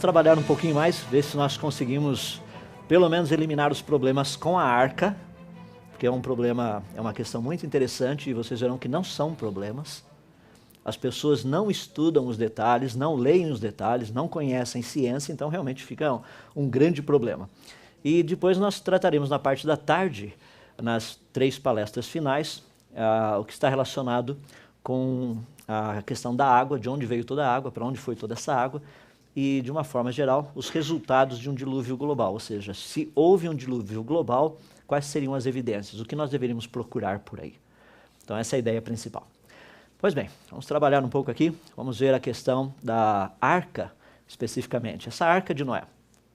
trabalhar um pouquinho mais, ver se nós conseguimos pelo menos eliminar os problemas com a arca, porque é um problema, é uma questão muito interessante e vocês verão que não são problemas. As pessoas não estudam os detalhes, não leem os detalhes, não conhecem ciência, então realmente fica um grande problema. E depois nós trataremos na parte da tarde, nas 3 palestras finais, o que está relacionado com a questão da água, de onde veio toda a água, para onde foi toda essa água, e, de uma forma geral, os resultados de um dilúvio global, ou seja, se houve um dilúvio global, quais seriam as evidências, o que nós deveríamos procurar por aí. Então essa é a ideia principal. Pois bem, vamos trabalhar um pouco aqui, vamos ver a questão da arca, especificamente, essa arca de Noé.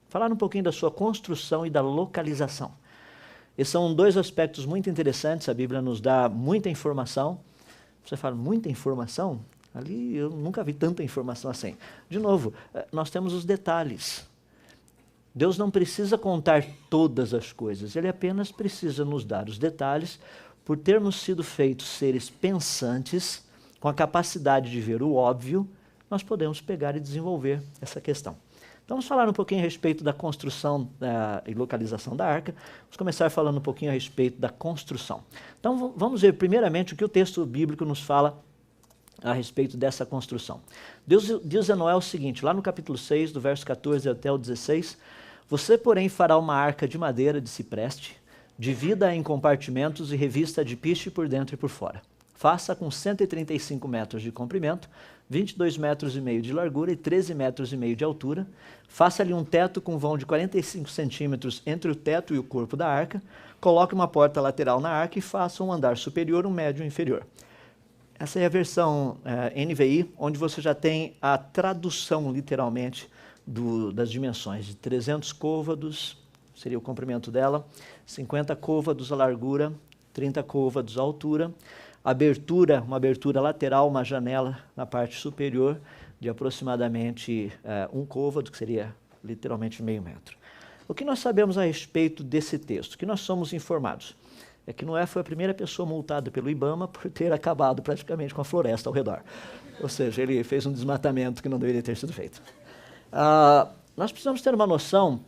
Falar um pouquinho da sua construção e da localização. Esses são 2 aspectos muito interessantes, a Bíblia nos dá muita informação. Você fala, muita informação? Ali eu nunca vi tanta informação assim. De novo, nós temos os detalhes. Deus não precisa contar todas as coisas, Ele apenas precisa nos dar os detalhes, por termos sido feitos seres pensantes, com a capacidade de ver o óbvio, nós podemos pegar e desenvolver essa questão. Então vamos falar um pouquinho a respeito da construção e localização da arca. Vamos começar falando um pouquinho a respeito da construção. Então vamos ver primeiramente o que o texto bíblico nos fala a respeito dessa construção. Deus diz a Noé o seguinte, lá no capítulo 6, do verso 14 até o 16, você, porém, fará uma arca de madeira de cipreste, divida-a em compartimentos e revista de piche por dentro e por fora. Faça com 135 metros de comprimento, 22 metros e meio de largura e 13 metros e meio de altura. Faça-lhe um teto com vão de 45 centímetros entre o teto e o corpo da arca. Coloque uma porta lateral na arca e faça um andar superior, um médio e um inferior. Essa é a versão NVI, onde você já tem a tradução, literalmente, das dimensões de 300 côvados, seria o comprimento dela, 50 côvados a largura, 30 côvados a altura, abertura, uma abertura lateral, uma janela na parte superior de aproximadamente 1 côvado, que seria literalmente meio metro. O que nós sabemos a respeito desse texto? O que nós somos informados? É que Noé foi a primeira pessoa multada pelo IBAMA por ter acabado praticamente com a floresta ao redor. Ou seja, ele fez um desmatamento que não deveria ter sido feito. Nós precisamos ter uma noção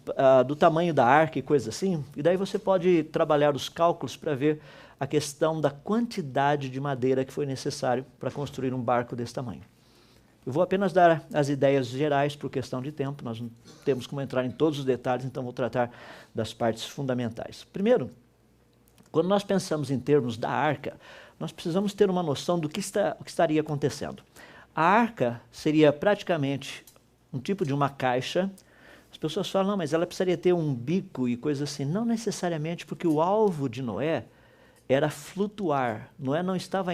do tamanho da arca e coisa assim, e daí você pode trabalhar os cálculos para ver a questão da quantidade de madeira que foi necessário para construir um barco desse tamanho. Eu vou apenas dar as ideias gerais por questão de tempo, nós não temos como entrar em todos os detalhes, então vou tratar das partes fundamentais. Primeiro, quando nós pensamos em termos da arca, nós precisamos ter uma noção do que estaria acontecendo. A arca seria praticamente um tipo de uma caixa. As pessoas falam, não, mas ela precisaria ter um bico e coisa assim. Não necessariamente, porque o alvo de Noé era flutuar. Noé não estava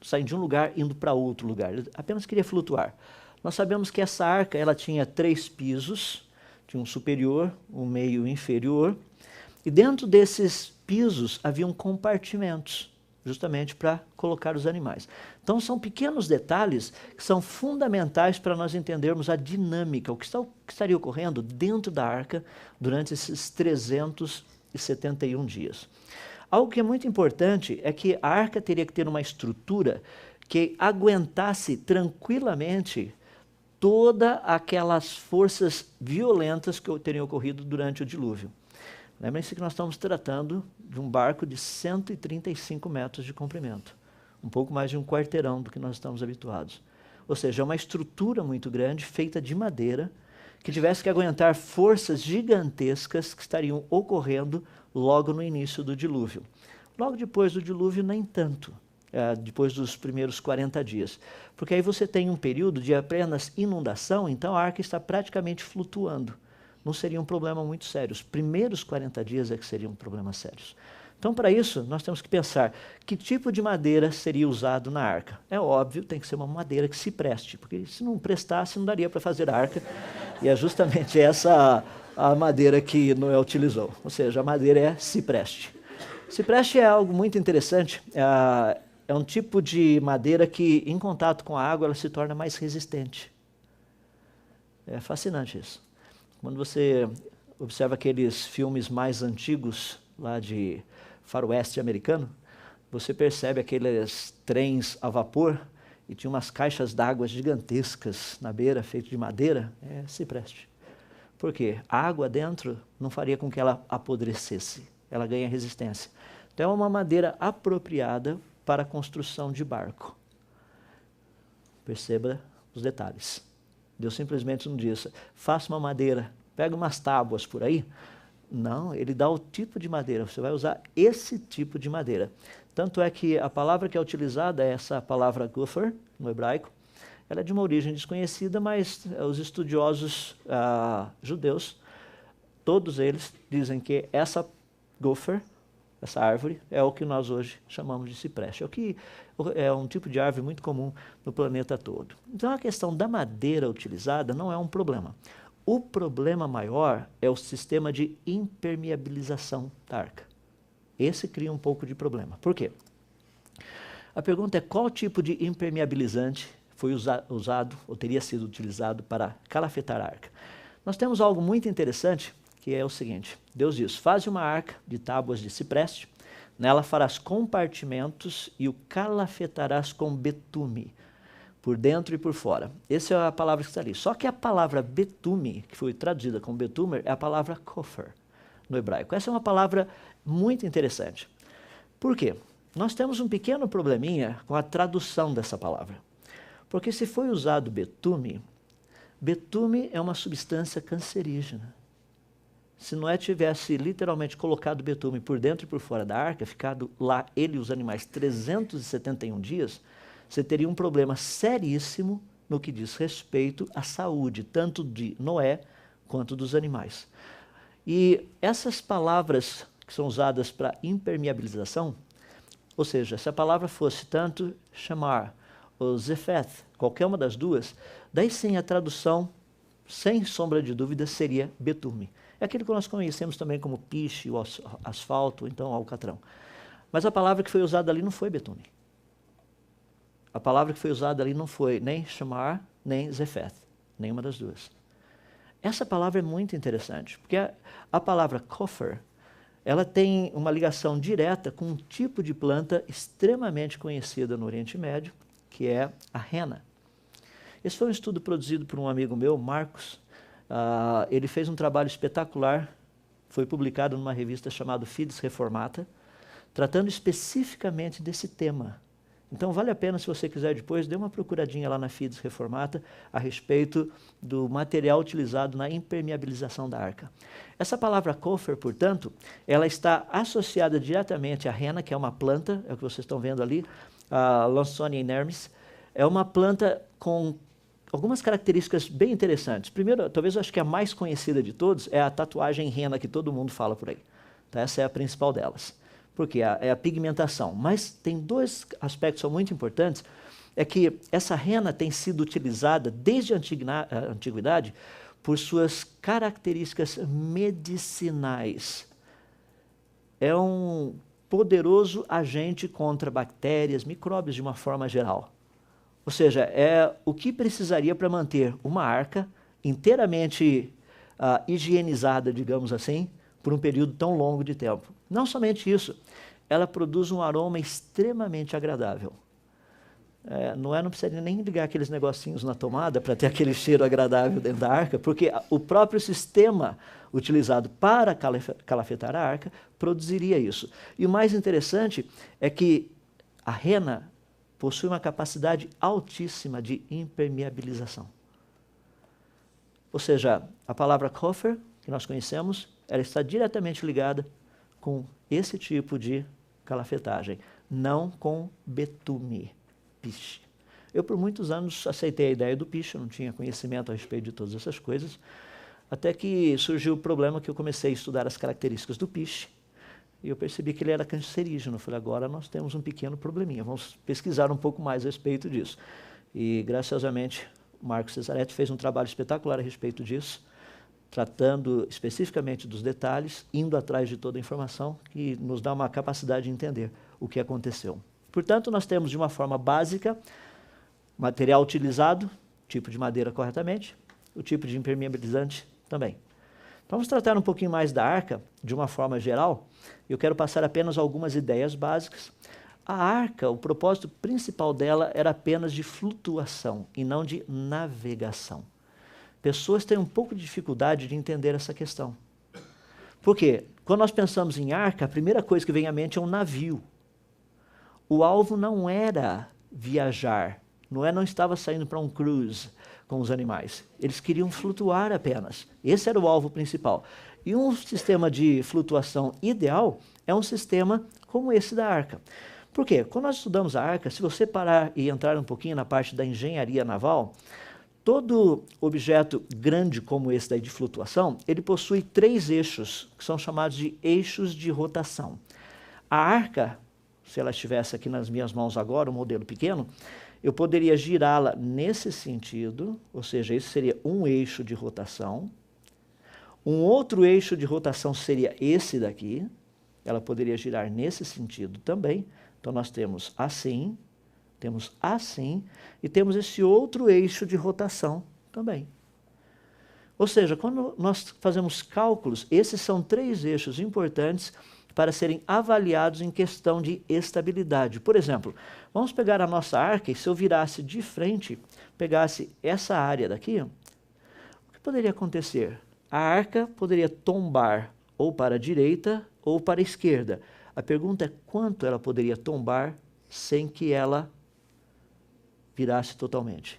saindo de um lugar indo para outro lugar, ele apenas queria flutuar. Nós sabemos que essa arca ela tinha 3 pisos, tinha um superior, um meio e inferior, e dentro desses pisos haviam compartimentos, justamente para colocar os animais. Então são pequenos detalhes que são fundamentais para nós entendermos a dinâmica, o que estaria ocorrendo dentro da arca durante esses 371 dias. Algo que é muito importante é que a arca teria que ter uma estrutura que aguentasse tranquilamente todas aquelas forças violentas que teriam ocorrido durante o dilúvio. Lembrem-se que nós estamos tratando de um barco de 135 metros de comprimento, um pouco mais de um quarteirão do que nós estamos habituados. Ou seja, é uma estrutura muito grande, feita de madeira, que tivesse que aguentar forças gigantescas que estariam ocorrendo logo no início do dilúvio. Logo depois do dilúvio, nem tanto, depois dos primeiros 40 dias. Porque aí você tem um período de apenas inundação, então a arca está praticamente flutuando. Não seria um problema muito sério. Os primeiros 40 dias é que seriam problemas sérios. Então, para isso, nós temos que pensar que tipo de madeira seria usado na arca. É óbvio, tem que ser uma madeira que se preste, porque se não prestasse, não daria para fazer arca. E é justamente essa a madeira que Noé utilizou. Ou seja, a madeira é cipreste. Cipreste é algo muito interessante. É um tipo de madeira que, em contato com a água, ela se torna mais resistente. É fascinante isso. Quando você observa aqueles filmes mais antigos, lá de faroeste americano, você percebe aqueles trens a vapor, e tinha umas caixas d'água gigantescas na beira, feitas de madeira, é cipreste. Por quê? A água dentro não faria com que ela apodrecesse, ela ganha resistência. Então é uma madeira apropriada para a construção de barco. Perceba os detalhes. Deus simplesmente não diz, faça uma madeira, pega umas tábuas por aí. Não, ele dá o tipo de madeira, você vai usar esse tipo de madeira. Tanto é que a palavra que é utilizada é essa palavra gopher, no hebraico. Ela é de uma origem desconhecida, mas os estudiosos judeus, todos eles dizem que essa gopher, essa árvore, é o que nós hoje chamamos de cipreste. É um tipo de árvore muito comum no planeta todo. Então a questão da madeira utilizada não é um problema. O problema maior é o sistema de impermeabilização da arca. Esse cria um pouco de problema. Por quê? A pergunta é qual tipo de impermeabilizante foi usado ou teria sido utilizado para calafetar a arca. Nós temos algo muito interessante, que é o seguinte. Deus diz, faze uma arca de tábuas de cipreste, nela farás compartimentos e o calafetarás com betume, por dentro e por fora. Essa é a palavra que está ali. Só que a palavra betume, que foi traduzida como betumer, é a palavra kofer, no hebraico. Essa é uma palavra muito interessante. Por quê? Nós temos um pequeno probleminha com a tradução dessa palavra. Porque se foi usado betume, betume é uma substância cancerígena. Se Noé tivesse literalmente colocado betume por dentro e por fora da arca, ficado lá ele e os animais 371 dias, você teria um problema seríssimo no que diz respeito à saúde, tanto de Noé quanto dos animais. E essas palavras que são usadas para impermeabilização, ou seja, se a palavra fosse tanto chamar ou zefeth, qualquer uma das duas, daí sim a tradução, sem sombra de dúvida, seria betume. É aquilo que nós conhecemos também como piche, o asfalto, então alcatrão. Mas a palavra que foi usada ali não foi betume. A palavra que foi usada ali não foi nem chamar, nem zefeth, nenhuma das duas. Essa palavra é muito interessante, porque a palavra kofer, ela tem uma ligação direta com um tipo de planta extremamente conhecida no Oriente Médio, que é a rena. Esse foi um estudo produzido por um amigo meu, Marcos. Ele fez um trabalho espetacular, foi publicado numa revista chamada Fides Reformata, tratando especificamente desse tema. Então vale a pena, se você quiser depois, dê uma procuradinha lá na Fides Reformata a respeito do material utilizado na impermeabilização da arca. Essa palavra kofer, portanto, ela está associada diretamente à rena, que é uma planta, é o que vocês estão vendo ali, a Lawsonia inermis, é uma planta com algumas características bem interessantes. Primeiro, talvez eu acho que a mais conhecida de todos é a tatuagem rena que todo mundo fala por aí. Tá? Essa é a principal delas. Porque é a pigmentação. Mas tem dois aspectos que são muito importantes, é que essa rena tem sido utilizada desde a antiguidade por suas características medicinais. É um poderoso agente contra bactérias, micróbios de uma forma geral. Ou seja, é o que precisaria para manter uma arca inteiramente higienizada, digamos assim, por um período tão longo de tempo. Não somente isso, ela produz um aroma extremamente agradável. Noé não precisa nem ligar aqueles negocinhos na tomada para ter aquele cheiro agradável dentro da arca, porque o próprio sistema utilizado para calafetar a arca produziria isso. E o mais interessante é que a rena possui uma capacidade altíssima de impermeabilização. Ou seja, a palavra kofer, que nós conhecemos, ela está diretamente ligada com esse tipo de calafetagem, não com betume, piche. Eu, por muitos anos, aceitei a ideia do piche, eu não tinha conhecimento a respeito de todas essas coisas, até que surgiu o problema que eu comecei a estudar as características do piche, e eu percebi que ele era cancerígeno. Eu falei, agora nós temos um pequeno probleminha, vamos pesquisar um pouco mais a respeito disso. E, graciosamente, o Marcos Cesaretti fez um trabalho espetacular a respeito disso, tratando especificamente dos detalhes, indo atrás de toda a informação, que nos dá uma capacidade de entender o que aconteceu. Portanto, nós temos, de uma forma básica, material utilizado, tipo de madeira corretamente, o tipo de impermeabilizante também. Então, vamos tratar um pouquinho mais da arca, de uma forma geral. Eu quero passar apenas algumas ideias básicas. A arca, o propósito principal dela era apenas de flutuação e não de navegação. Pessoas têm um pouco de dificuldade de entender essa questão. Por quê? Quando nós pensamos em arca, a primeira coisa que vem à mente é um navio. O alvo não era viajar, não estava saindo para um cruise com os animais. Eles queriam flutuar apenas. Esse era o alvo principal. E um sistema de flutuação ideal é um sistema como esse da arca. Por quê? Quando nós estudamos a arca, se você parar e entrar um pouquinho na parte da engenharia naval, todo objeto grande como esse daí de flutuação, ele possui 3 eixos, que são chamados de eixos de rotação. A arca, se ela estivesse aqui nas minhas mãos agora, um modelo pequeno, eu poderia girá-la nesse sentido, ou seja, esse seria um eixo de rotação. Um outro eixo de rotação seria esse daqui, ela poderia girar nesse sentido também. Então nós temos assim e temos esse outro eixo de rotação também. Ou seja, quando nós fazemos cálculos, esses são 3 eixos importantes para serem avaliados em questão de estabilidade. Por exemplo, vamos pegar a nossa arca e se eu virasse de frente, pegasse essa área daqui, o que poderia acontecer? A arca poderia tombar ou para a direita ou para a esquerda. A pergunta é quanto ela poderia tombar sem que ela virasse totalmente.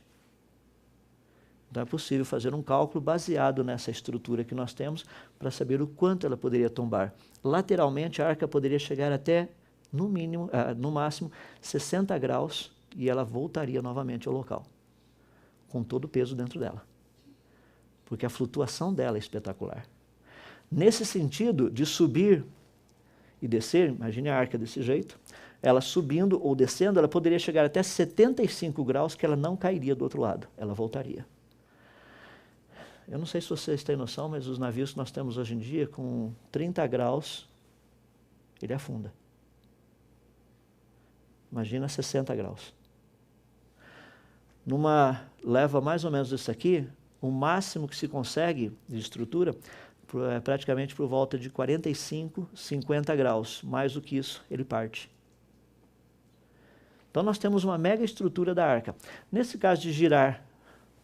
Então é possível fazer um cálculo baseado nessa estrutura que nós temos para saber o quanto ela poderia tombar. Lateralmente, a arca poderia chegar até, no máximo, 60 graus e ela voltaria novamente ao local, com todo o peso dentro dela. Porque a flutuação dela é espetacular. Nesse sentido de subir e descer, imagine a arca desse jeito, ela subindo ou descendo, ela poderia chegar até 75 graus que ela não cairia do outro lado, ela voltaria. Eu não sei se vocês têm noção, mas os navios que nós temos hoje em dia, com 30 graus, ele afunda. Imagina 60 graus. Numa leva mais ou menos isso aqui, o máximo que se consegue de estrutura é praticamente por volta de 45, 50 graus. Mais do que isso, ele parte. Então nós temos uma mega estrutura da arca. Nesse caso de girar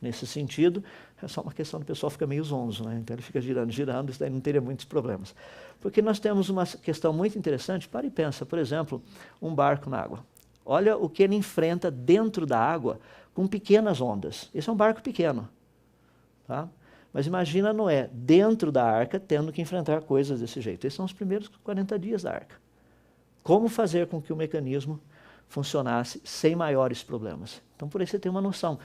nesse sentido, é só uma questão do pessoal fica meio zonzo, né? Então ele fica girando, isso daí não teria muitos problemas. Porque nós temos uma questão muito interessante, para e pensa, por exemplo, um barco na água. Olha o que ele enfrenta dentro da água com pequenas ondas. Esse é um barco pequeno, tá? Mas imagina Noé dentro da arca tendo que enfrentar coisas desse jeito. Esses são os primeiros 40 dias da arca. Como fazer com que o mecanismo funcionasse sem maiores problemas? Então por aí você tem uma noção.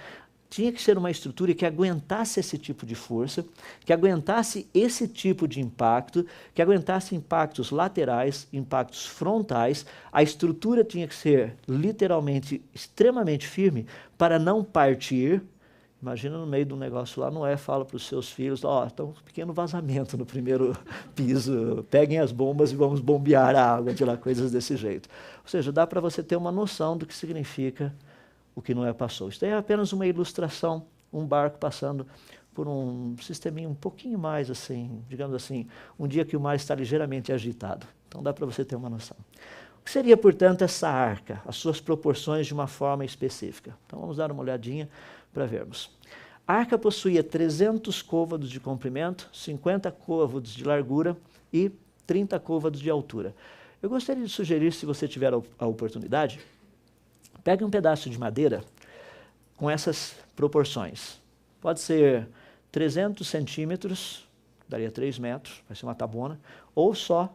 Tinha que ser uma estrutura que aguentasse esse tipo de força, que aguentasse esse tipo de impacto, que aguentasse impactos laterais, impactos frontais. A estrutura tinha que ser literalmente extremamente firme para não partir. Imagina no meio de um negócio lá, Noé fala para os seus filhos, está um pequeno vazamento no primeiro piso, peguem as bombas e vamos bombear a água de lá, coisas desse jeito. Ou seja, dá para você ter uma noção do que significa o que Noé passou. Isso é apenas uma ilustração, um barco passando por um sisteminha um pouquinho mais assim, digamos assim, um dia que o mar está ligeiramente agitado. Então dá para você ter uma noção. O que seria, portanto, essa arca? As suas proporções de uma forma específica. Então vamos dar uma olhadinha para vermos. A arca possuía 300 côvados de comprimento, 50 côvados de largura e 30 côvados de altura. Eu gostaria de sugerir, se você tiver a oportunidade, pegue um pedaço de madeira com essas proporções. Pode ser 300 centímetros, daria 3 metros, vai ser uma tabona, ou só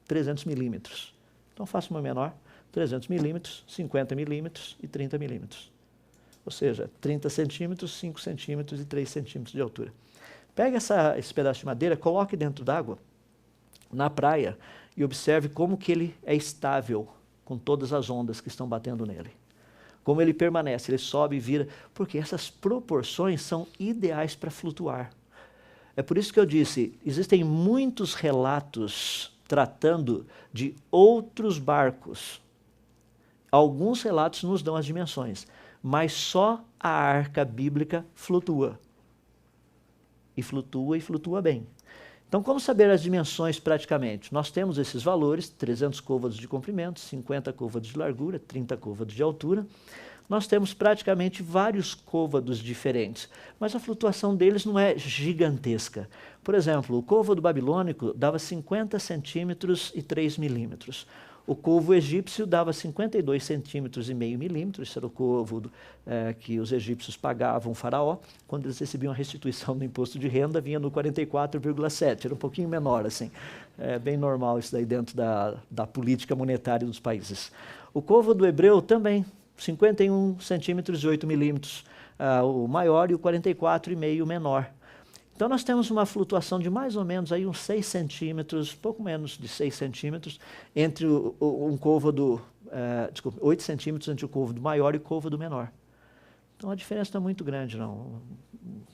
300 milímetros. Então faça uma menor, 300 milímetros, 50 milímetros e 30 milímetros. Ou seja, 30 centímetros, 5 centímetros e 3 centímetros de altura. Pegue esse pedaço de madeira, coloque dentro d'água, na praia, e observe como que ele é estável com todas as ondas que estão batendo nele. Como ele permanece, ele sobe e vira, porque essas proporções são ideais para flutuar. É por isso que eu disse, existem muitos relatos tratando de outros barcos. Alguns relatos nos dão as dimensões, mas só a arca bíblica flutua. E flutua bem. Então, como saber as dimensões praticamente? Nós temos esses valores, 300 côvados de comprimento, 50 côvados de largura, 30 côvados de altura. Nós temos praticamente vários côvados diferentes, mas a flutuação deles não é gigantesca. Por exemplo, o côvado babilônico dava 50 centímetros e 3 milímetros. O côvado egípcio dava 52 centímetros e meio milímetros, esse era o côvado que os egípcios pagavam ao faraó. Quando eles recebiam a restituição do imposto de renda, vinha no 44,7, era um pouquinho menor, assim. É bem normal isso daí dentro da política monetária dos países. O côvado hebreu também, 51 centímetros e 8 milímetros, o maior, e o 44,5 menor. Então nós temos uma flutuação de mais ou menos aí uns 6 centímetros, pouco menos de 6 centímetros, entre um côvado, 8 centímetros entre o côvado maior e o côvado menor. Então a diferença não é muito grande, não.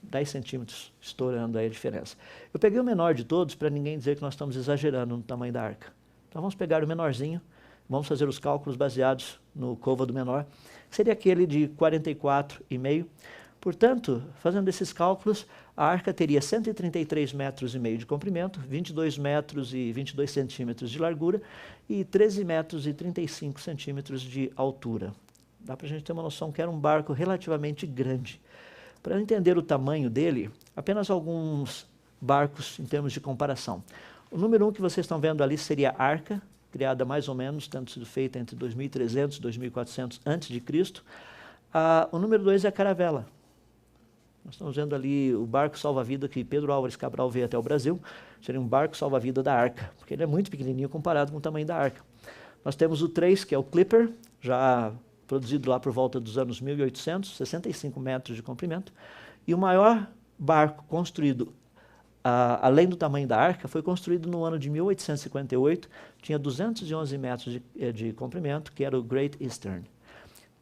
10 centímetros estourando aí a diferença. Eu peguei o menor de todos para ninguém dizer que nós estamos exagerando no tamanho da arca. Então vamos pegar o menorzinho, vamos fazer os cálculos baseados no côvado menor, que seria aquele de 44,5. Portanto, fazendo esses cálculos, a arca teria 133 metros e meio de comprimento, 22 metros e 22 centímetros de largura e 13 metros e 35 centímetros de altura. Dá para a gente ter uma noção que era um barco relativamente grande. Para entender o tamanho dele, apenas alguns barcos em termos de comparação. O número 1 que vocês estão vendo ali seria a arca, criada mais ou menos, tendo sido feita entre 2300 e 2400 a.C. O número 2 é a caravela. Nós estamos vendo ali o barco salva-vida que Pedro Álvares Cabral veio até o Brasil. Seria um barco salva-vida da arca, porque ele é muito pequenininho comparado com o tamanho da arca. Nós temos o 3, que é o Clipper, já produzido lá por volta dos anos 1800, 65 metros de comprimento. E o maior barco construído, além do tamanho da arca, foi construído no ano de 1858, tinha 211 metros de comprimento, que era o Great Eastern.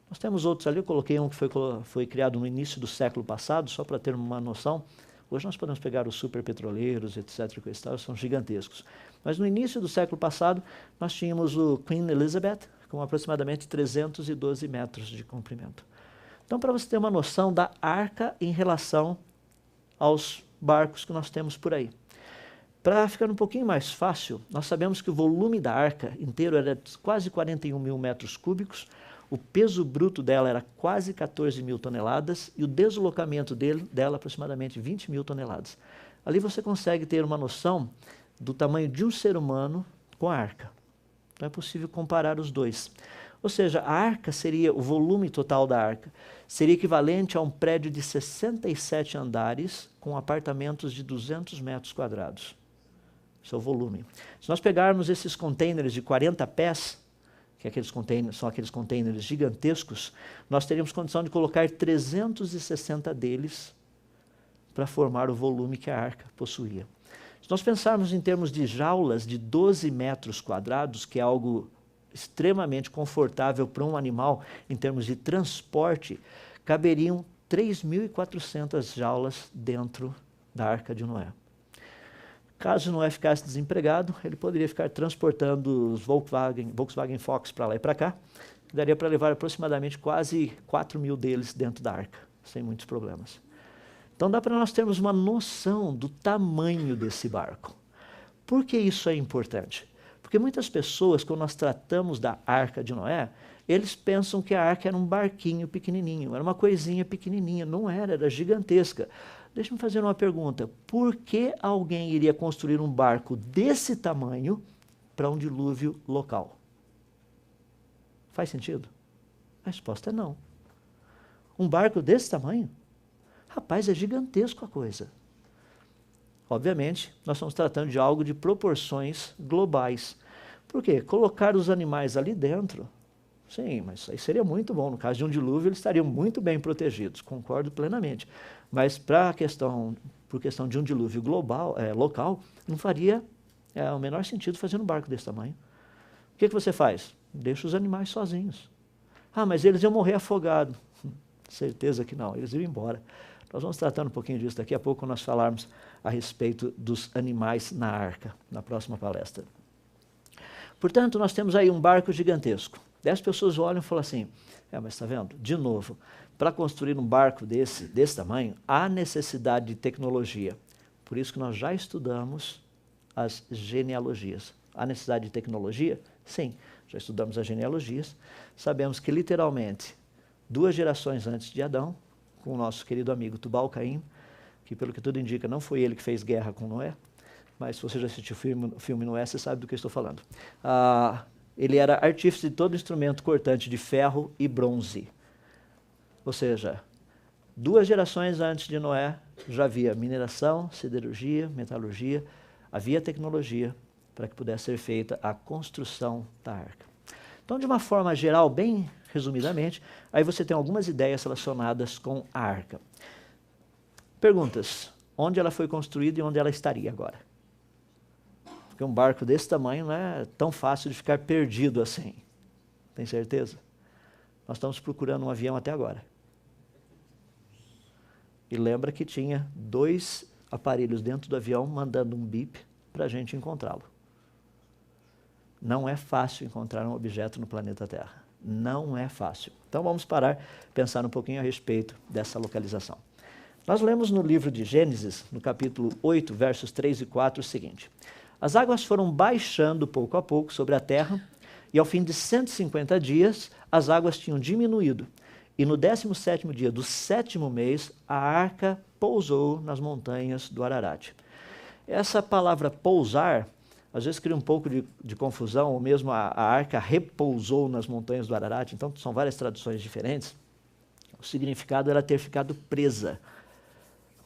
Nós temos outros ali, eu coloquei um que foi criado no início do século passado, só para ter uma noção. Hoje nós podemos pegar os superpetroleiros, etc., que são gigantescos. Mas no início do século passado, nós tínhamos o Queen Elizabeth, com aproximadamente 312 metros de comprimento. Então, para você ter uma noção da arca em relação aos barcos que nós temos por aí. Para ficar um pouquinho mais fácil, nós sabemos que o volume da arca inteiro era quase 41 mil metros cúbicos, o peso bruto dela era quase 14 mil toneladas e o deslocamento dela aproximadamente 20 mil toneladas. Ali você consegue ter uma noção do tamanho de um ser humano com a arca. Então é possível comparar os dois. Ou seja, a arca seria, o volume total da arca, seria equivalente a um prédio de 67 andares com apartamentos de 200 metros quadrados. Esse é o volume. Se nós pegarmos esses containers de 40 pés, que são aqueles containers gigantescos, nós teríamos condição de colocar 360 deles para formar o volume que a arca possuía. Se nós pensarmos em termos de jaulas de 12 metros quadrados, que é algo extremamente confortável para um animal em termos de transporte, caberiam 3.400 jaulas dentro da Arca de Noé. Caso Noé ficasse desempregado, ele poderia ficar transportando os Volkswagen Fox para lá e para cá, que daria para levar aproximadamente quase 4.000 deles dentro da arca, sem muitos problemas. Então dá para nós termos uma noção do tamanho desse barco. Por que isso é importante? Porque muitas pessoas, quando nós tratamos da Arca de Noé, eles pensam que a arca era um barquinho pequenininho, era uma coisinha pequenininha. Não era, era gigantesca. Deixa-me fazer uma pergunta. Por que alguém iria construir um barco desse tamanho para um dilúvio local? Faz sentido? A resposta é não. Um barco desse tamanho? Rapaz, é gigantesco a coisa. Obviamente, nós estamos tratando de algo de proporções globais. Por quê? Colocar os animais ali dentro, sim, mas isso aí seria muito bom. No caso de um dilúvio, eles estariam muito bem protegidos, concordo plenamente. Mas por questão de um dilúvio local, não faria o menor sentido fazer um barco desse tamanho. O que você faz? Deixa os animais sozinhos. Ah, mas eles iam morrer afogados. Certeza que não, eles iam embora. Nós vamos tratando um pouquinho disso daqui a pouco, quando nós falarmos a respeito dos animais na arca, na próxima palestra. Portanto, nós temos aí um barco gigantesco. 10 pessoas olham e falam assim, mas está vendo? De novo, para construir um barco desse tamanho, há necessidade de tecnologia. Por isso que nós já estudamos as genealogias. Há necessidade de tecnologia? Sim, já estudamos as genealogias. Sabemos que, literalmente, 2 gerações antes de Adão, com o nosso querido amigo Tubal-Caim, que, pelo que tudo indica, não foi ele que fez guerra com Noé, mas se você já assistiu o filme Noé, você sabe do que eu estou falando. Ele era artífice de todo instrumento cortante de ferro e bronze. Ou seja, 2 gerações antes de Noé, já havia mineração, siderurgia, metalurgia, havia tecnologia para que pudesse ser feita a construção da arca. Então, de uma forma geral, bem resumidamente, aí você tem algumas ideias relacionadas com a arca. Perguntas: onde ela foi construída e onde ela estaria agora? Porque um barco desse tamanho não é tão fácil de ficar perdido assim. Tem certeza? Nós estamos procurando um avião até agora. E lembra que tinha 2 aparelhos dentro do avião mandando um bip para a gente encontrá-lo. Não é fácil encontrar um objeto no planeta Terra. Não é fácil. Então vamos parar, pensar um pouquinho a respeito dessa localização. Nós lemos no livro de Gênesis, no capítulo 8, versos 3 e 4, o seguinte: as águas foram baixando pouco a pouco sobre a terra, e ao fim de 150 dias, as águas tinham diminuído. E no 17º dia do 7º mês, a arca pousou nas montanhas do Ararat. Essa palavra pousar, às vezes cria um pouco de confusão, ou mesmo a arca repousou nas montanhas do Ararat, então são várias traduções diferentes. O significado era ter ficado presa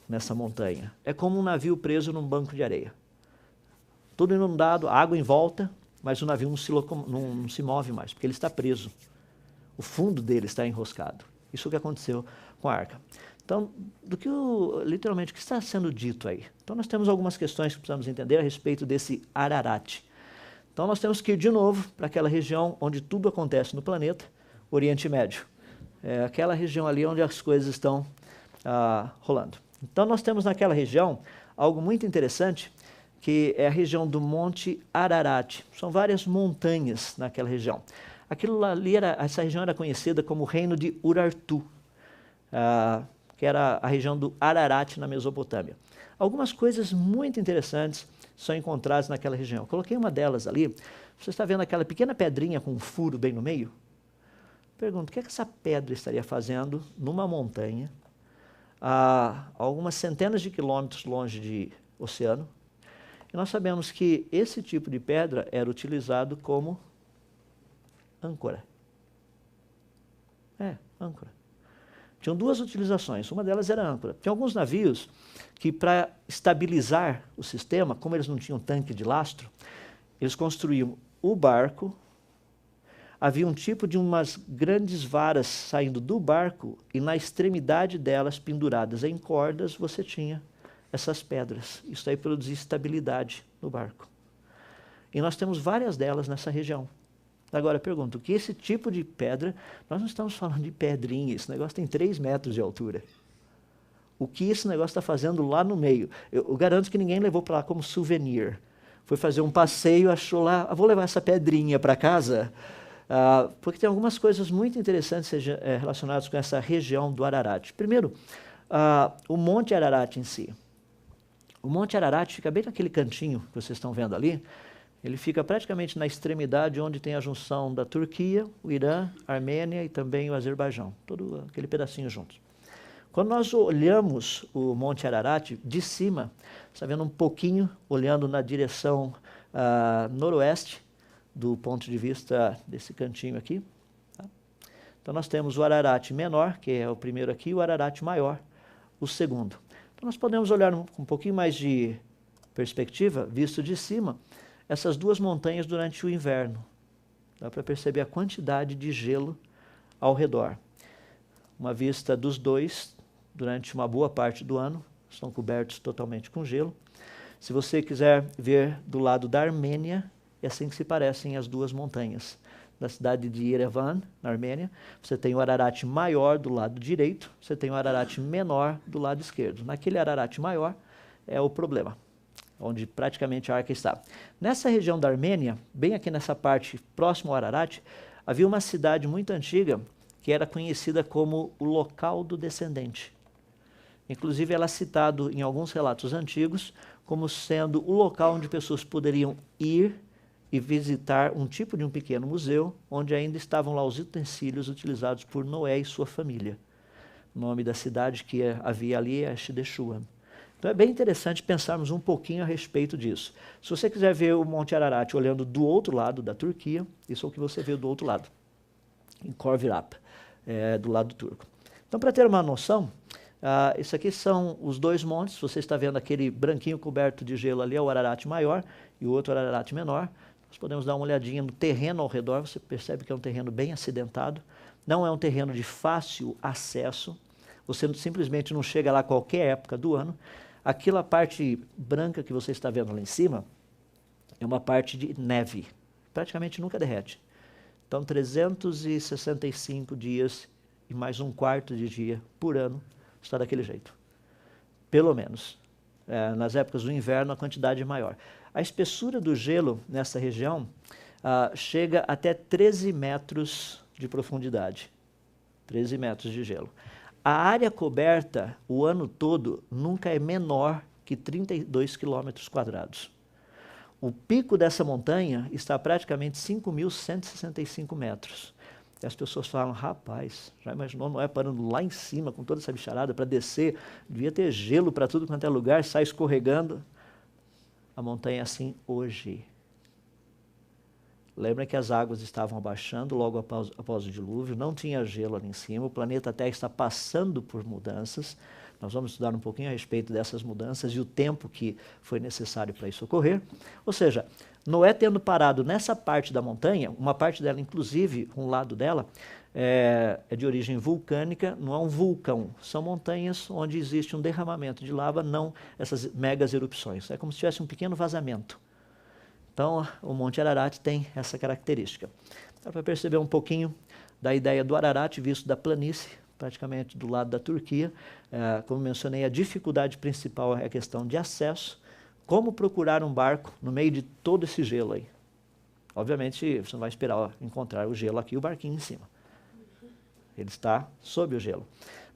nessa montanha. É como um navio preso num banco de areia. Tudo inundado, água em volta, mas o navio não se move mais, porque ele está preso. O fundo dele está enroscado. Isso é o que aconteceu com a arca. Então, literalmente, o que está sendo dito aí? Então, nós temos algumas questões que precisamos entender a respeito desse Ararat. Então, nós temos que ir de novo para aquela região onde tudo acontece no planeta, Oriente Médio. É aquela região ali onde as coisas estão rolando. Então, nós temos naquela região algo muito interessante, que é a região do Monte Ararat. São várias montanhas naquela região. Essa região era conhecida como o Reino de Urartu, que era a região do Ararat na Mesopotâmia. Algumas coisas muito interessantes são encontradas naquela região. Eu coloquei uma delas ali. Você está vendo aquela pequena pedrinha com um furo bem no meio? Pergunto, o que é que essa pedra estaria fazendo numa montanha, a algumas centenas de quilômetros longe de oceano? E nós sabemos que esse tipo de pedra era utilizado como âncora. Âncora. Tinham 2 utilizações, uma delas era âncora. Tinha alguns navios que, para estabilizar o sistema, como eles não tinham tanque de lastro, eles construíam o barco, havia um tipo de umas grandes varas saindo do barco e na extremidade delas, penduradas em cordas, você tinha essas pedras. Isso aí produzia estabilidade no barco. E nós temos várias delas nessa região. Agora, eu pergunto, que esse tipo de pedra, nós não estamos falando de pedrinha, esse negócio tem 3 metros de altura. O que esse negócio está fazendo lá no meio? Eu garanto que ninguém levou para lá como souvenir. Foi fazer um passeio, achou lá, vou levar essa pedrinha para casa, porque tem algumas coisas muito interessantes relacionadas com essa região do Ararat. Primeiro, o Monte Ararat em si. O Monte Ararat fica bem naquele cantinho que vocês estão vendo ali. Ele fica praticamente na extremidade onde tem a junção da Turquia, o Irã, a Armênia e também o Azerbaijão. Todo aquele pedacinho juntos. Quando nós olhamos o Monte Ararat de cima, está vendo um pouquinho, olhando na direção noroeste, do ponto de vista desse cantinho aqui. Tá? Então nós temos o Ararat menor, que é o primeiro aqui, e o Ararat maior, o segundo. Então nós podemos olhar com um pouquinho mais de perspectiva, visto de cima, essas 2 montanhas durante o inverno. Dá para perceber a quantidade de gelo ao redor. Uma vista dos 2 durante uma boa parte do ano, estão cobertos totalmente com gelo. Se você quiser ver do lado da Armênia, é assim que se parecem as 2 montanhas. Da cidade de Yerevan, na Armênia, você tem o Ararat maior do lado direito, você tem o Ararat menor do lado esquerdo. Naquele Ararat maior é o problema, onde praticamente a arca está. Nessa região da Armênia, bem aqui nessa parte próximo ao Ararat, havia uma cidade muito antiga que era conhecida como o local do descendente. Inclusive, ela é citado em alguns relatos antigos como sendo o local onde pessoas poderiam ir e visitar um tipo de um pequeno museu, onde ainda estavam lá os utensílios utilizados por Noé e sua família. O nome da cidade que havia ali é Shideshuan. Então é bem interessante pensarmos um pouquinho a respeito disso. Se você quiser ver o Monte Ararat olhando do outro lado da Turquia, isso é o que você vê do outro lado, em Corvirap, do lado turco. Então, para ter uma noção, isso aqui são os dois montes. Você está vendo aquele branquinho coberto de gelo ali, é o Ararat maior e o outro Ararat menor. Nós podemos dar uma olhadinha no terreno ao redor, você percebe que é um terreno bem acidentado, não é um terreno de fácil acesso, você simplesmente não chega lá a qualquer época do ano. Aquela parte branca que você está vendo lá em cima é uma parte de neve, praticamente nunca derrete. Então, 365 dias e mais um quarto de dia por ano está daquele jeito, pelo menos. Nas épocas do inverno, a quantidade é maior. A espessura do gelo nessa região chega até 13 metros de profundidade. 13 metros de gelo. A área coberta, o ano todo, nunca é menor que 32 quilômetros quadrados. O pico dessa montanha está a praticamente 5.165 metros. E as pessoas falam, rapaz, já imaginou Noé parando lá em cima com toda essa bicharada para descer? Devia ter gelo para tudo quanto é lugar, sai escorregando. A montanha é assim hoje. Lembra que as águas estavam abaixando logo após o dilúvio, não tinha gelo ali em cima, o planeta Terra está passando por mudanças. Nós vamos estudar um pouquinho a respeito dessas mudanças e o tempo que foi necessário para isso ocorrer. Ou seja, Noé tendo parado nessa parte da montanha, uma parte dela, inclusive, um lado dela, é de origem vulcânica, não é um vulcão, são montanhas onde existe um derramamento de lava, não essas megas erupções. É como se tivesse um pequeno vazamento. Então, o Monte Ararat tem essa característica. Dá para perceber um pouquinho da ideia do Ararat visto da planície, praticamente do lado da Turquia. Como mencionei, a dificuldade principal é a questão de acesso. Como procurar um barco no meio de todo esse gelo aí? Obviamente, você não vai esperar encontrar o gelo aqui e o barquinho em cima. Ele está sob o gelo.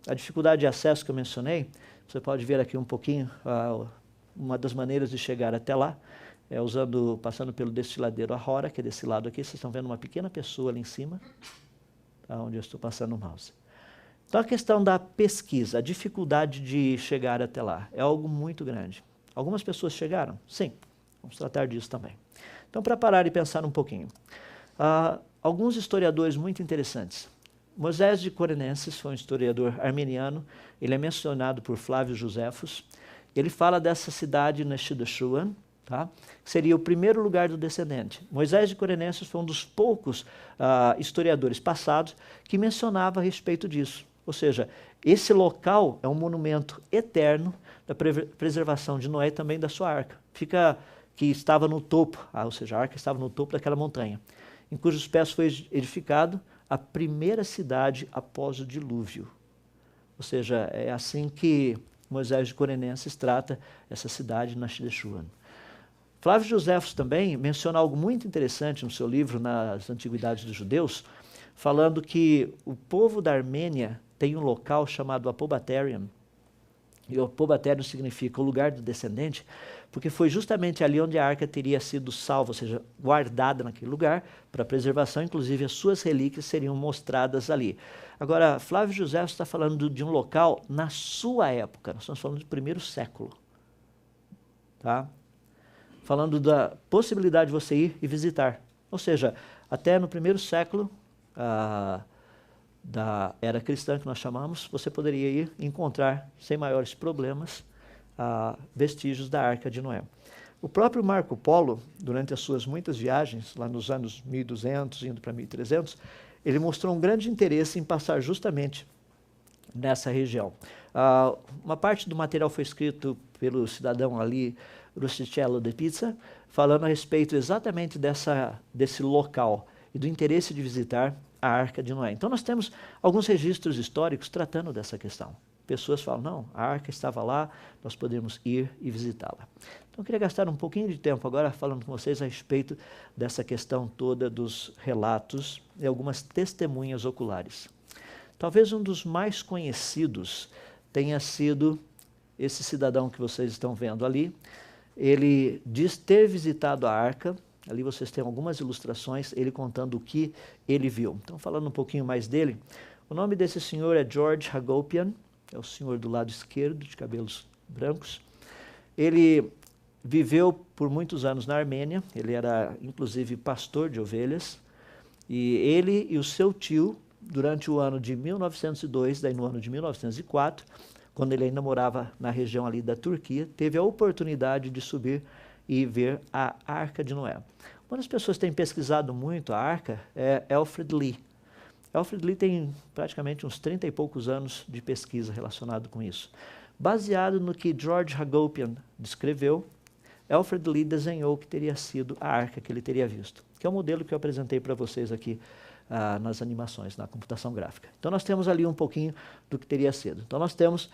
A dificuldade de acesso que eu mencionei, você pode ver aqui um pouquinho, uma das maneiras de chegar até lá, passando pelo destiladeiro Ahora, que é desse lado aqui. Vocês estão vendo uma pequena pessoa ali em cima, onde eu estou passando o mouse. Então, a questão da pesquisa, a dificuldade de chegar até lá, é algo muito grande. Algumas pessoas chegaram? Sim, vamos tratar disso também. Então, para parar e pensar um pouquinho, alguns historiadores muito interessantes. Moisés de Corenenses foi um historiador armeniano, ele é mencionado por Flávio Josefos. Ele fala dessa cidade na Shideshuan, tá? Que seria o primeiro lugar do descendente. Moisés de Corenenses foi um dos poucos historiadores passados que mencionava a respeito disso. Ou seja, esse local é um monumento eterno da preservação de Noé e também da sua arca. Que estava no topo, ou seja, a arca estava no topo daquela montanha, em cujos pés foi edificado a primeira cidade após o dilúvio. Ou seja, é assim que Moisés de Corenenses trata essa cidade na Shideshuan. Flávio Josefos também menciona algo muito interessante no seu livro, Nas Antiguidades dos Judeus, falando que o povo da Armênia tem um local chamado Apobaterium, e o Apobaterium significa o lugar do descendente, porque foi justamente ali onde a arca teria sido salva, ou seja, guardada naquele lugar, para preservação, inclusive as suas relíquias seriam mostradas ali. Agora, Flávio Josefos está falando de um local na sua época, nós estamos falando do primeiro século, tá? Falando da possibilidade de você ir e visitar. Ou seja, até no primeiro século da era cristã, que nós chamamos, você poderia ir e encontrar, sem maiores problemas, vestígios da Arca de Noé. O próprio Marco Polo, durante as suas muitas viagens, lá nos anos 1200, indo para 1300, ele mostrou um grande interesse em passar justamente nessa região. Uma parte do material foi escrito pelo cidadão ali, Rustichello de Pizza, falando a respeito exatamente desse local e do interesse de visitar a Arca de Noé. Então, nós temos alguns registros históricos tratando dessa questão. Pessoas falam, não, a arca estava lá, nós podemos ir e visitá-la. Então, eu queria gastar um pouquinho de tempo agora falando com vocês a respeito dessa questão toda dos relatos e algumas testemunhas oculares. Talvez um dos mais conhecidos tenha sido esse cidadão que vocês estão vendo ali. Ele diz ter visitado a arca. Ali vocês têm algumas ilustrações, ele contando o que ele viu. Então, falando um pouquinho mais dele, o nome desse senhor é George Hagopian, é o senhor do lado esquerdo, de cabelos brancos. Ele viveu por muitos anos na Armênia, ele era inclusive pastor de ovelhas, e ele e o seu tio, durante o ano de 1902, daí no ano de 1904, quando ele ainda morava na região ali da Turquia, teve a oportunidade de subir e ver a Arca de Noé. Uma das pessoas que tem pesquisado muito a Arca é Alfred Lee. Alfred Lee tem praticamente uns 30 e poucos anos de pesquisa relacionado com isso. Baseado no que George Hagopian descreveu, Alfred Lee desenhou o que teria sido a arca que ele teria visto, que é o modelo que eu apresentei para vocês aqui nas animações, na computação gráfica. Então nós temos ali um pouquinho do que teria sido. Então nós temos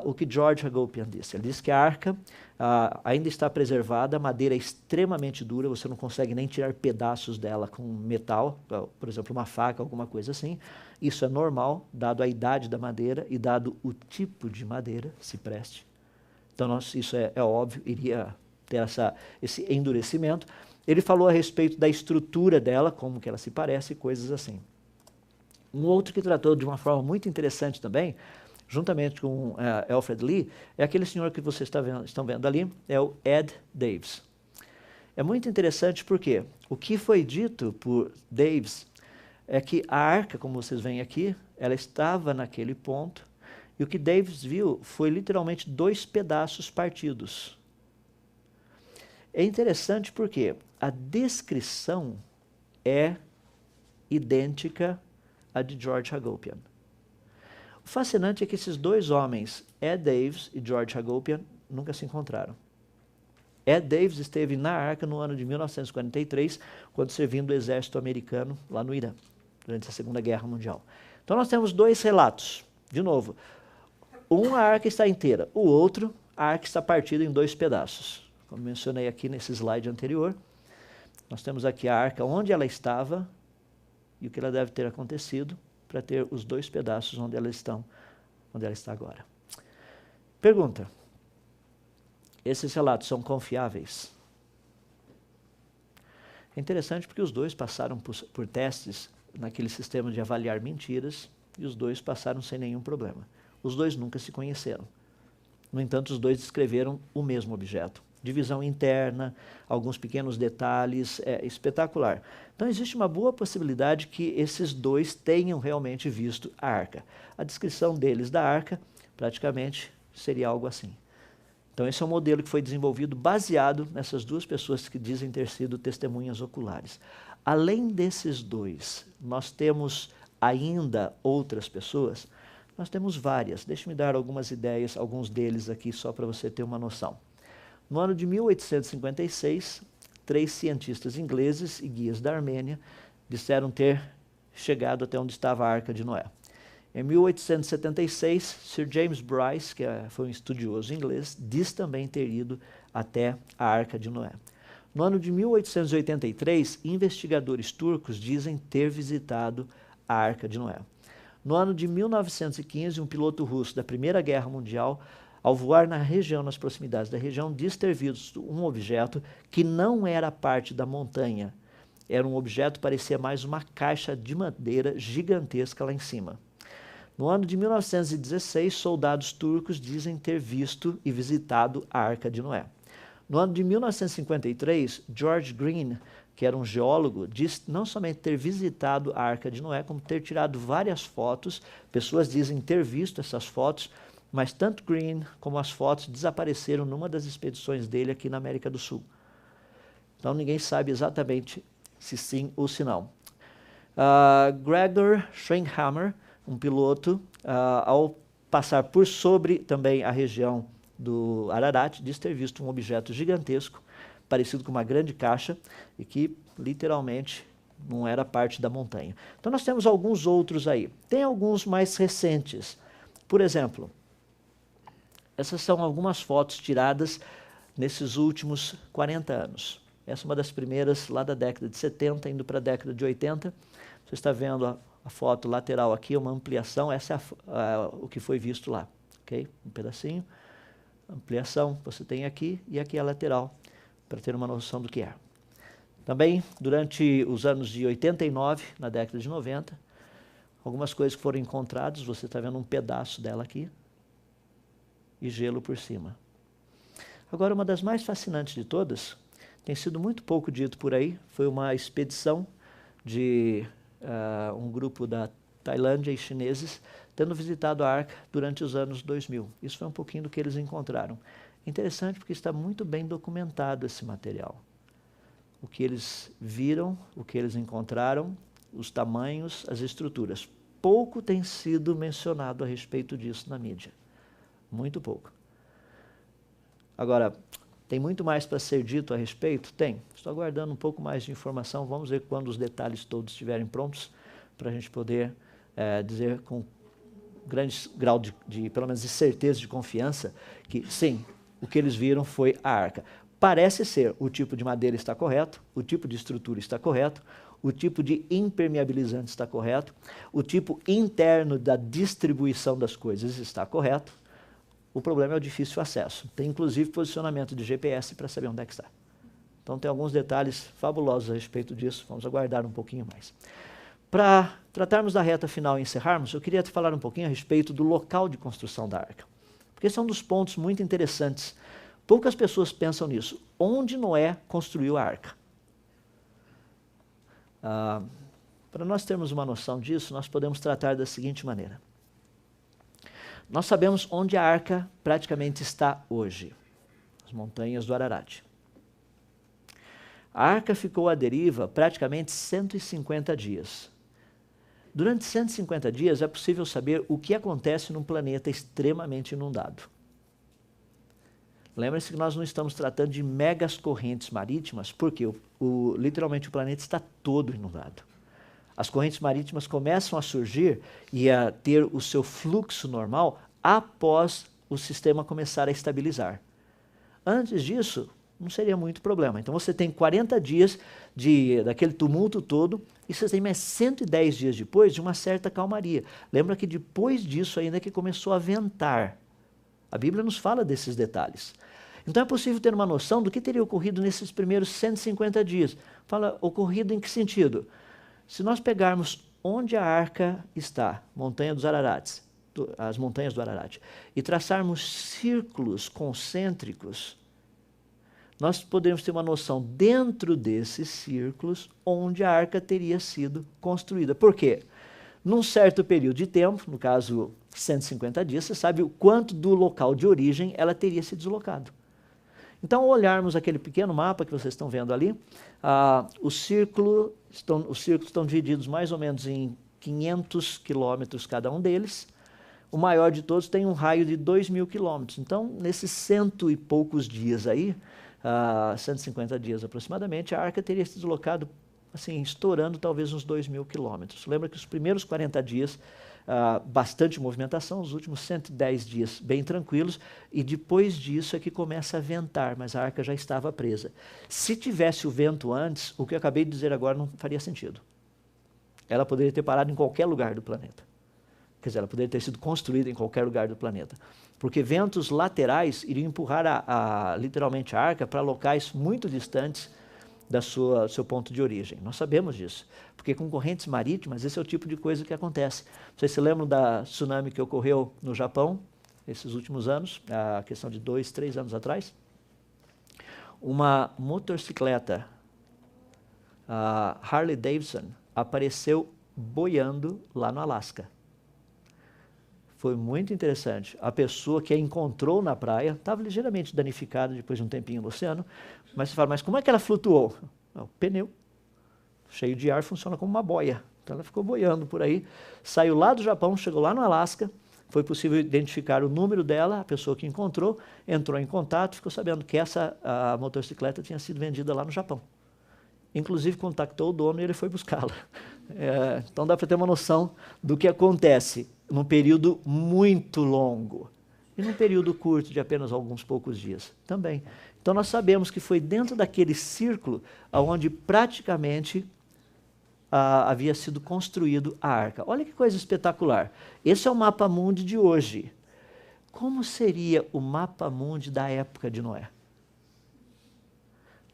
o que George Hagopian disse. Ele disse que a arca ainda está preservada, a madeira é extremamente dura, você não consegue nem tirar pedaços dela com metal, por exemplo, uma faca, alguma coisa assim. Isso é normal, dado a idade da madeira e dado o tipo de madeira, se preste. Então isso é óbvio, iria ter esse endurecimento. Ele falou a respeito da estrutura dela, como que ela se parece, coisas assim. Um outro que tratou de uma forma muito interessante também, juntamente com Alfred Lee, é aquele senhor que vocês estão vendo ali, é o Ed Davis. É muito interessante porque o que foi dito por Davis é que a arca, como vocês veem aqui, ela estava naquele ponto, e o que Davis viu foi literalmente 2 pedaços partidos. É interessante porque a descrição é idêntica à de George Hagopian. O fascinante é que esses 2 homens, Ed Davis e George Hagopian, nunca se encontraram. Ed Davis esteve na arca no ano de 1943, quando servindo o exército americano lá no Irã, durante a Segunda Guerra Mundial. Então nós temos 2 relatos. De novo, a arca está inteira, o outro, a arca está partida em 2 pedaços. Como mencionei aqui nesse slide anterior, nós temos aqui a arca onde ela estava e o que ela deve ter acontecido para ter os 2 pedaços onde ela está agora. Pergunta: esses relatos são confiáveis? É interessante porque os 2 passaram por testes naquele sistema de avaliar mentiras e os 2 passaram sem nenhum problema. Os 2 nunca se conheceram. No entanto, os 2 descreveram o mesmo objeto. Divisão interna, alguns pequenos detalhes, é espetacular. Então existe uma boa possibilidade que esses 2 tenham realmente visto a arca. A descrição deles da arca, praticamente, seria algo assim. Então esse é um modelo que foi desenvolvido baseado nessas 2 pessoas que dizem ter sido testemunhas oculares. Além desses 2, nós temos ainda outras pessoas? Nós temos várias. Deixe-me dar algumas ideias, alguns deles aqui, só para você ter uma noção. No ano de 1856, 3 cientistas ingleses e guias da Armênia disseram ter chegado até onde estava a Arca de Noé. Em 1876, Sir James Bryce, que foi um estudioso inglês, diz também ter ido até a Arca de Noé. No ano de 1883, investigadores turcos dizem ter visitado a Arca de Noé. No ano de 1915, um piloto russo da Primeira Guerra Mundial, ao voar na região, nas proximidades da região, diz ter visto um objeto que não era parte da montanha. Era um objeto, parecia mais uma caixa de madeira gigantesca lá em cima. No ano de 1916, soldados turcos dizem ter visto e visitado a Arca de Noé. No ano de 1953, George Green, que era um geólogo, diz não somente ter visitado a Arca de Noé, como ter tirado várias fotos. Pessoas dizem ter visto essas fotos, mas tanto Green como as fotos desapareceram numa das expedições dele aqui na América do Sul. Então ninguém sabe exatamente se sim ou se não. Gregor Schrenkhammer, um piloto, ao passar por sobre também a região do Ararat, diz ter visto um objeto gigantesco, parecido com uma grande caixa, e que literalmente não era parte da montanha. Então nós temos alguns outros aí. Tem alguns mais recentes. Por exemplo, essas são algumas fotos tiradas nesses últimos 40 anos. Essa é uma das primeiras lá da década de 70, indo para a década de 80. Você está vendo a foto lateral aqui, uma ampliação, essa é o que foi visto lá. ok? Um pedacinho, ampliação você tem aqui e aqui a lateral, para ter uma noção do que é. Também, durante os anos de 89, na década de 90, algumas coisas que foram encontradas, você está vendo um pedaço dela aqui, e gelo por cima. Agora, uma das mais fascinantes de todas, tem sido muito pouco dito por aí, foi uma expedição de um grupo da Tailândia e chineses, tendo visitado a Arca durante os anos 2000. Isso foi um pouquinho do que eles encontraram. Interessante porque está muito bem documentado esse material. O que eles viram, o que eles encontraram, os tamanhos, as estruturas. Pouco tem sido mencionado a respeito disso na mídia. Muito pouco. Agora, tem muito mais para ser dito a respeito? Tem. Estou aguardando um pouco mais de informação. Vamos ver quando os detalhes todos estiverem prontos, para a gente poder dizer com grande grau de, pelo menos, de certeza, de confiança, que sim, o que eles viram foi a arca. Parece ser, o tipo de madeira está correto, o tipo de estrutura está correto, o tipo de impermeabilizante está correto, o tipo interno da distribuição das coisas está correto. O problema é o difícil acesso. Tem inclusive posicionamento de GPS para saber onde é que está. Então tem alguns detalhes fabulosos a respeito disso, vamos aguardar um pouquinho mais. Para tratarmos da reta final e encerrarmos, eu queria te falar um pouquinho a respeito do local de construção da arca. Porque esse é um dos pontos muito interessantes. Poucas pessoas pensam nisso. Onde Noé construiu a arca? Para nós termos uma noção disso, nós podemos tratar da seguinte maneira. Nós sabemos onde a arca praticamente está hoje. As montanhas do Ararat. A arca ficou à deriva praticamente 150 dias. Durante 150 dias é possível saber o que acontece num planeta extremamente inundado. Lembre-se que nós não estamos tratando de megas correntes marítimas, porque literalmente o planeta está todo inundado. As correntes marítimas começam a surgir e a ter o seu fluxo normal após o sistema começar a estabilizar. Antes disso, não seria muito problema. Então você tem 40 dias daquele tumulto todo e você tem mais 110 dias depois de uma certa calmaria. Lembra que depois disso ainda que começou a ventar. A Bíblia nos fala desses detalhes. Então é possível ter uma noção do que teria ocorrido nesses primeiros 150 dias. Fala, ocorrido em que sentido? Se nós pegarmos onde a arca está, Montanha dos Ararates, as montanhas do Ararat, e traçarmos círculos concêntricos, nós podemos ter uma noção dentro desses círculos onde a arca teria sido construída. Por quê? Num certo período de tempo, no caso 150 dias, você sabe o quanto do local de origem ela teria se deslocado. Então, ao olharmos aquele pequeno mapa que vocês estão vendo ali, os círculos estão divididos mais ou menos em 500 quilômetros cada um deles. O maior de todos tem um raio de 2.000 quilômetros. Então, nesses 100 e poucos dias aí, 150 dias aproximadamente, a arca teria se deslocado, assim, estourando talvez uns 2.000 quilômetros. Lembra que os primeiros 40 dias, bastante movimentação, os últimos 110 dias bem tranquilos, e depois disso é que começa a ventar, mas a arca já estava presa. Se tivesse o vento antes, o que eu acabei de dizer agora não faria sentido. Ela poderia ter parado em qualquer lugar do planeta. Quer dizer, ela poderia ter sido construída em qualquer lugar do planeta. Porque ventos laterais iriam empurrar literalmente a arca para locais muito distantes do seu ponto de origem. Nós sabemos disso. Porque com correntes marítimas, esse é o tipo de coisa que acontece. Vocês se lembram da tsunami que ocorreu no Japão, esses últimos anos, a questão de 2, 3 anos atrás? Uma motocicleta, a Harley Davidson, apareceu boiando lá no Alasca. Foi muito interessante. A pessoa que a encontrou na praia estava ligeiramente danificada depois de um tempinho no oceano, mas você fala, mas como é que ela flutuou? O pneu, cheio de ar, funciona como uma boia. Então ela ficou boiando por aí, saiu lá do Japão, chegou lá no Alasca, foi possível identificar o número dela, a pessoa que encontrou, entrou em contato, ficou sabendo que a motocicleta tinha sido vendida lá no Japão. Inclusive contactou o dono e ele foi buscá-la. Então dá para ter uma noção do que acontece num período muito longo e num período curto de apenas alguns poucos dias também. Então nós sabemos que foi dentro daquele círculo onde praticamente havia sido construído a arca. Olha que coisa espetacular. Esse é o mapa mundi de hoje. Como seria o mapa mundi da época de Noé?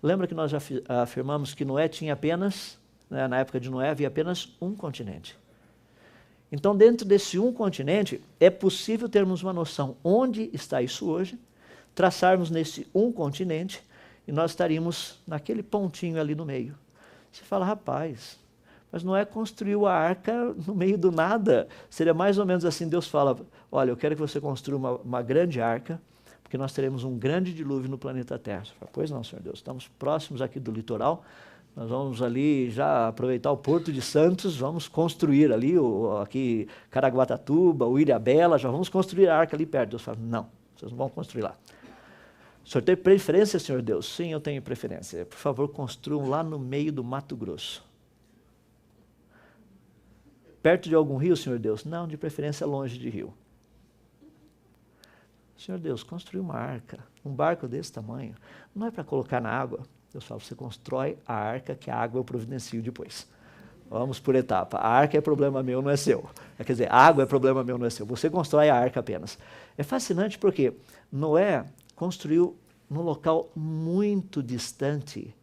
Lembra que nós já afirmamos que Noé tinha apenas, né, na época de Noé, havia apenas um continente. Então, dentro desse um continente, é possível termos uma noção onde está isso hoje, traçarmos nesse um continente, e nós estaríamos naquele pontinho ali no meio. Você fala, rapaz, mas Noé construiu a arca no meio do nada. Seria mais ou menos assim, Deus fala, olha, eu quero que você construa uma grande arca, porque nós teremos um grande dilúvio no planeta Terra. Você fala, pois não, Senhor Deus, estamos próximos aqui do litoral, nós vamos ali já aproveitar o Porto de Santos, vamos construir ali, aqui Caraguatatuba, o Ilhabela, já vamos construir a arca ali perto. Deus fala, não, vocês não vão construir lá. O senhor tem preferência, Senhor Deus? Sim, eu tenho preferência. Por favor, construam lá no meio do Mato Grosso. Perto de algum rio, Senhor Deus? Não, de preferência longe de rio. Senhor Deus, construir uma arca, um barco desse tamanho, não é para colocar na água. Deus fala, você constrói a arca que a água eu providencio depois. Vamos por etapa. A arca é problema meu, não é seu. Quer dizer, a água é problema meu, não é seu. Você constrói a arca apenas. É fascinante porque Noé construiu num local muito distante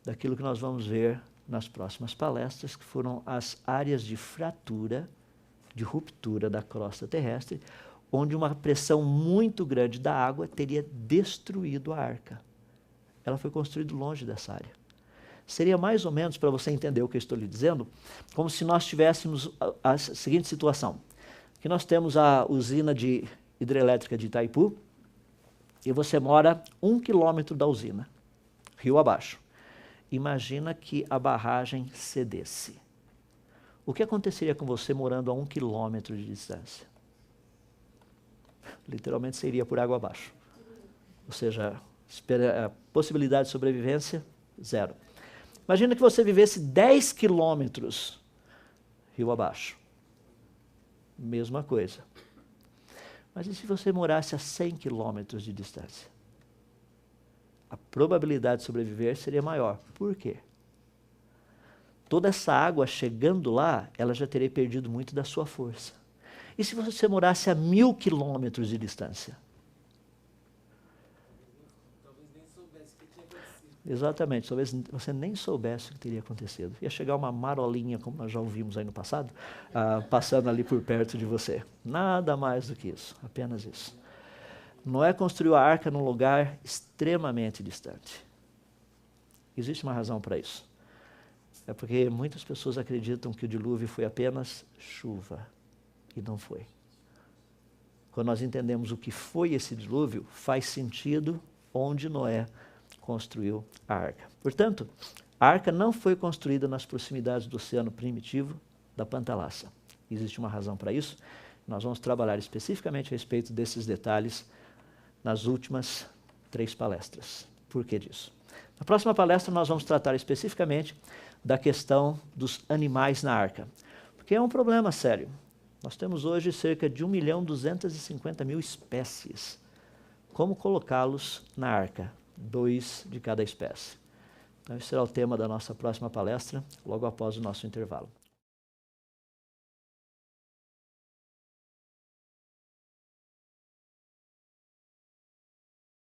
daquilo que nós vamos ver nas próximas palestras, que foram as áreas de fratura, de ruptura da crosta terrestre, onde uma pressão muito grande da água teria destruído a arca. Ela foi construída longe dessa área. Seria mais ou menos, para você entender o que eu estou lhe dizendo, como se nós tivéssemos a seguinte situação, que nós temos a usina hidrelétrica de Itaipu, e você mora 1 quilômetro da usina, rio abaixo. Imagina que a barragem cedesse. O que aconteceria com você morando a 1 quilômetro de distância? Literalmente você iria por água abaixo. Ou seja, a possibilidade de sobrevivência, zero. Imagina que você vivesse 10 quilômetros rio abaixo. Mesma coisa. Mas e se você morasse a 100 quilômetros de distância? A probabilidade de sobreviver seria maior. Por quê? Toda essa água chegando lá, ela já teria perdido muito da sua força. E se você morasse a 1000 quilômetros de distância? Talvez nem soubesse o que tinha acontecido. Exatamente, talvez você nem soubesse o que teria acontecido. Ia chegar uma marolinha, como nós já ouvimos aí no passado, passando ali por perto de você. Nada mais do que isso, apenas isso. Noé construiu a arca num lugar extremamente distante. Existe uma razão para isso. É porque muitas pessoas acreditam que o dilúvio foi apenas chuva. E não foi. Quando nós entendemos o que foi esse dilúvio, faz sentido onde Noé construiu a arca. Portanto, a arca não foi construída nas proximidades do oceano primitivo da Pantalassa. Existe uma razão para isso. Nós vamos trabalhar especificamente a respeito desses detalhes nas últimas 3 palestras. Por que disso? Na próxima palestra nós vamos tratar especificamente da questão dos animais na arca. Porque é um problema sério. Nós temos hoje cerca de 1.250.000 espécies. Como colocá-los na arca? 2 de cada espécie. Então, esse será o tema da nossa próxima palestra, logo após o nosso intervalo.